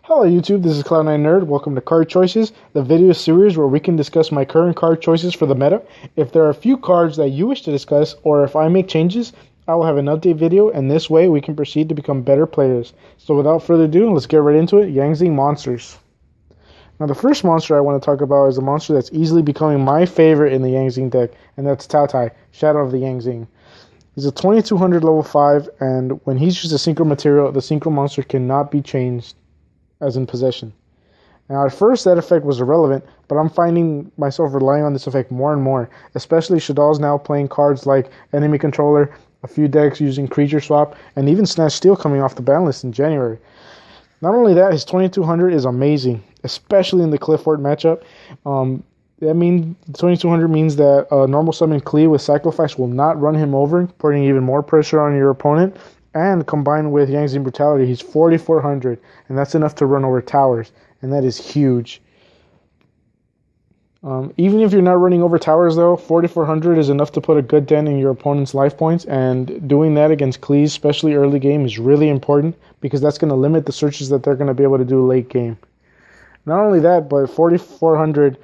Hello YouTube, this is Cloud9Nerd. Welcome to Card Choices, the video series where we can discuss my current card choices for the meta. If there are a few cards that you wish to discuss, or if I make changes, I will have an update video, and this way we can proceed to become better players. So without further ado, let's get right into it. Zing monsters. Now the first monster I want to talk about is a monster that's easily becoming my favorite in the Zing deck, and that's Tai, Shadow of the Zing. He's a 2200 level 5, and when he's used a synchro material, the synchro monster cannot be changed as in possession. Now at first that effect was irrelevant, but I'm finding myself relying on this effect more and more, especially Shadal's now playing cards like Enemy Controller, a few decks using Creature Swap, and even Snatch Steal coming off the ban list in January. Not only that, his 2200 is amazing, especially in the Clifford matchup. That means 2200 means that normal summon Klee with Sacrifice will not run him over, putting even more pressure on your opponent. And combined with Zing Brutality, he's 4400, and that's enough to run over towers, and that is huge. Even if you're not running over towers, though, 4400 is enough to put a good dent in your opponent's life points, and doing that against Klee, especially early game, is really important because that's going to limit the searches that they're going to be able to do late game. Not only that, but 4400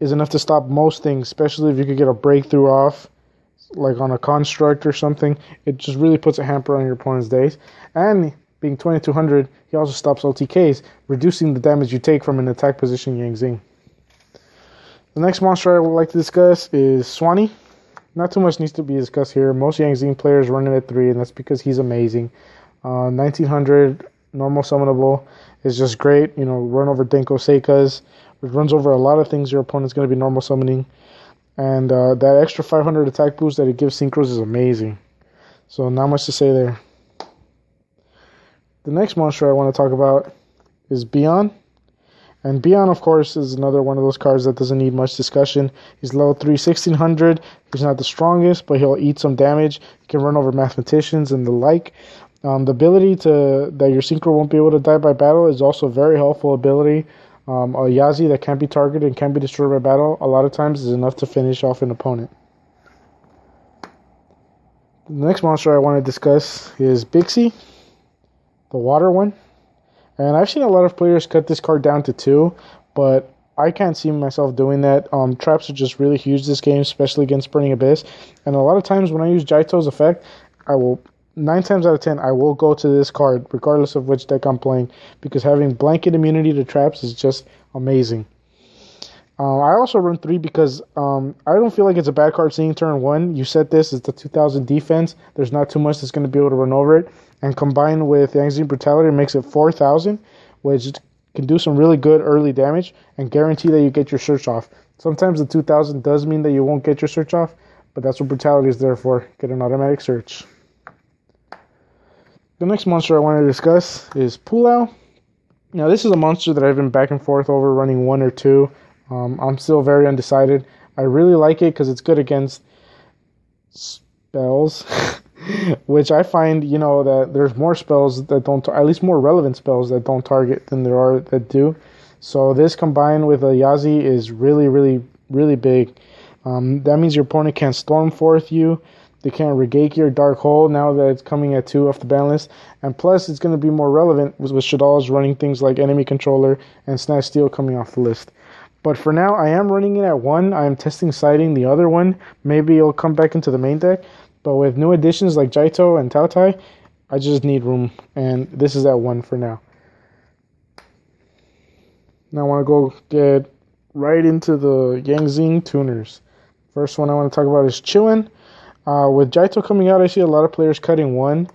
is enough to stop most things, especially if you could get a breakthrough off, like on a construct or something. It just really puts a hamper on your opponent's days. And being 2200, he also stops OTKs, reducing the damage you take from an attack position Zing. The next monster I would like to discuss is Swanee. Not too much needs to be discussed here. Most Zing players run it at 3, and that's because he's amazing. 1900 normal summonable is just great. You know, run over Denko Seikas. It runs over a lot of things your opponent's going to be normal summoning. And that extra 500 attack boost that it gives synchros is amazing. So not much to say there. The next monster I want to talk about is Beyond. And Beyond, of course, is another one of those cards that doesn't need much discussion. He's level 3, 1600. He's not the strongest, but he'll eat some damage. He can run over mathematicians and the like. The ability that your synchro won't be able to die by battle is also a very helpful ability. A Yazi that can't be targeted and can't be destroyed by battle a lot of times is enough to finish off an opponent. The next monster I want to discuss is Bixie, the water one. And I've seen a lot of players cut this card down to 2, but I can't see myself doing that. Traps are just really huge this game, especially against Burning Abyss. And a lot of times when I use Jaito's effect, 9 times out of 10, I will go to this card, regardless of which deck I'm playing, because having blanket immunity to traps is just amazing. I also run 3 because I don't feel like it's a bad card seeing turn 1. You set this, it's the 2000 defense. There's not too much that's going to be able to run over it. And combined with Zing Brutality, it makes it 4000, which can do some really good early damage and guarantee that you get your search off. Sometimes the 2000 does mean that you won't get your search off, but that's what Brutality is there for, get an automatic search. The next monster I want to discuss is Pulau. Now this is a monster that I've been back and forth over running 1 or 2. I'm still very undecided. I really like it because it's good against spells, which I find, that there's more spells that don't, at least more relevant spells that don't target than there are that do. So this combined with a Yazi is really, really, really big. That means your opponent can't Stormforth you. They can't Regaki or Dark Hole now that it's coming at 2 off the ban list. And plus, it's going to be more relevant with Shadal's running things like Enemy Controller and Snatch Steal coming off the list. But for now, I am running it at 1. I am testing sighting the other one. Maybe it'll come back into the main deck. But with new additions like Jaito and Tai, I just need room. And this is at 1 for now. Now I want to go get right into the Zing tuners. First one I want to talk about is Chiwen. With Jaito coming out, I see a lot of players cutting 1,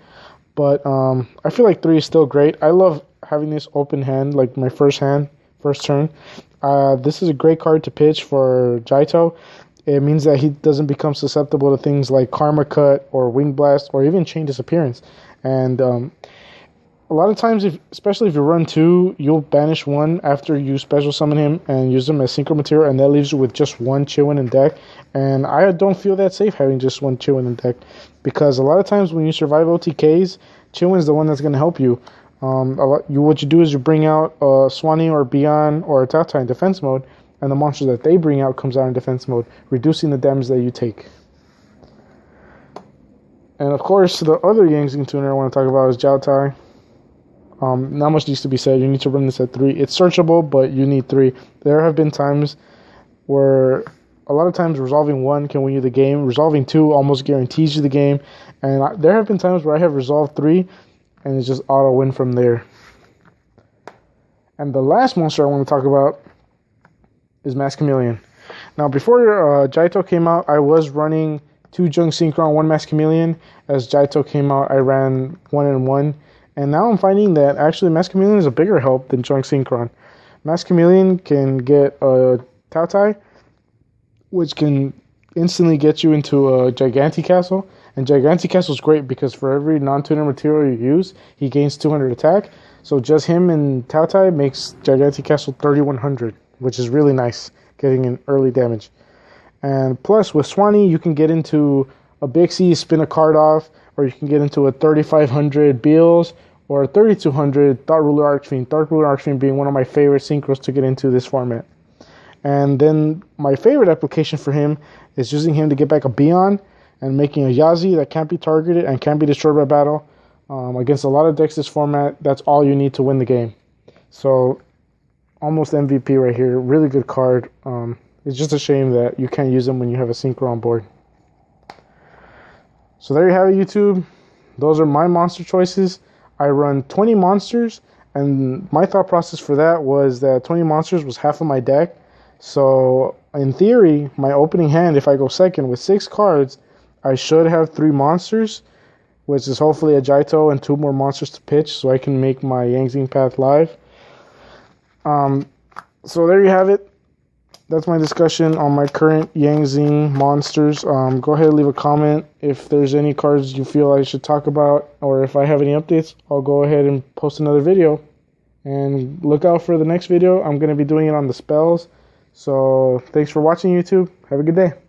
but I feel like 3 is still great. I love having this open hand, like my first turn. This is a great card to pitch for Jaito. It means that he doesn't become susceptible to things like Karma Cut or Wing Blast or even Chain Disappearance. And a lot of times, especially if you run 2, you'll banish 1 after you special summon him and use him as synchro material, and that leaves you with just 1 Chiwen in deck. And I don't feel that safe having just 1 Chiwen in deck, because a lot of times when you survive OTKs, Chiwen's the one that's going to help you. What you do is you bring out Swanee or Beyond or Tai in defense mode, and the monster that they bring out comes out in defense mode, reducing the damage that you take. And of course, the other Zing tuner I want to talk about is Tai. Not much needs to be said. You need to run this at 3. It's searchable, but you need 3. There have been times where a lot of times resolving 1 can win you the game. Resolving 2 almost guarantees you the game. And there have been times where I have resolved 3 and it's just auto win from there. And the last monster I want to talk about is Mass Chameleon. Now, before Jaito came out, I was running 2 Junk Synchron, 1 Mass Chameleon. As Jaito came out, I ran 1 and 1. And now I'm finding that actually Mass Chameleon is a bigger help than Junk Synchron. Mass Chameleon can get a Tao, which can instantly get you into a Gigantic Castle. And Gigantic Castle is great because for every non-tuner material you use, he gains 200 attack. So just him and Tao makes Gigantic Castle 3100, which is really nice, getting in early damage. And plus, with Swanee, you can get into a Big C, spin a card off, or you can get into a 3500 Beals, or a 3200 Thought Ruler Archfiend. Thought Ruler Archfiend being one of my favorite synchros to get into this format. And then my favorite application for him is using him to get back a Beyond and making a Yazi that can't be targeted and can't be destroyed by battle. Against a lot of decks this format, that's all you need to win the game. So, almost MVP right here. Really good card. It's just a shame that you can't use him when you have a synchro on board. So there you have it, YouTube. Those are my monster choices. I run 20 monsters, and my thought process for that was that 20 monsters was half of my deck. So, in theory, my opening hand, if I go second with 6 cards, I should have 3 monsters, which is hopefully a Jaito and 2 more monsters to pitch so I can make my Yangzing Path live. So there you have it. That's my discussion on my current Yangzing monsters. Go ahead and leave a comment if there's any cards you feel I should talk about, or if I have any updates, I'll go ahead and post another video. And look out for the next video. I'm going to be doing it on the spells. So thanks for watching, YouTube. Have a good day.